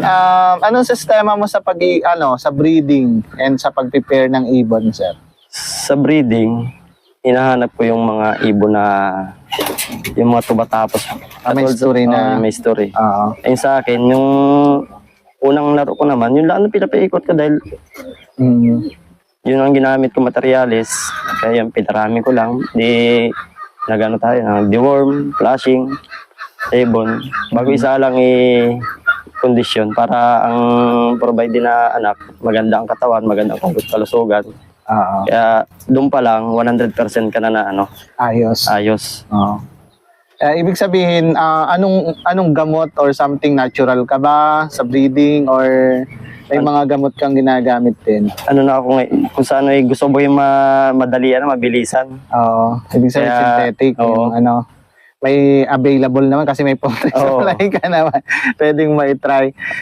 Anong sistema mo sa sa breeding and sa pag-prepare ng ibon, sir? Sa breeding, hinahanap ko yung mga ibon na yung mga tumatapos. May story na. May story. Oo. Ayun sa akin, yung unang laro ko naman, yung lang na pinapaikot ko dahil yun ang ginamit ko materialis. Kaya yung pinarami ko lang. Di, nagano tayo, deworm, flashing, ibon. Bago isa lang kondisyon para ang provide din na anak, maganda ang katawan, maganda ang kalusugan. Oo. Kaya doon pa lang, 100% ka na Ayos. ayos. Oo. Ibig sabihin, anong gamot or something natural ka ba sa breeding or may mga gamot kang ginagamit din? Ano na ako ngayon, kung saan ay gusto mo yung madali, mabilisan. Oo. Ibig sabihin Kaya, synthetic, oo. yung may available naman kasi may poultry Oo. supply ka naman. Pwedeng may try.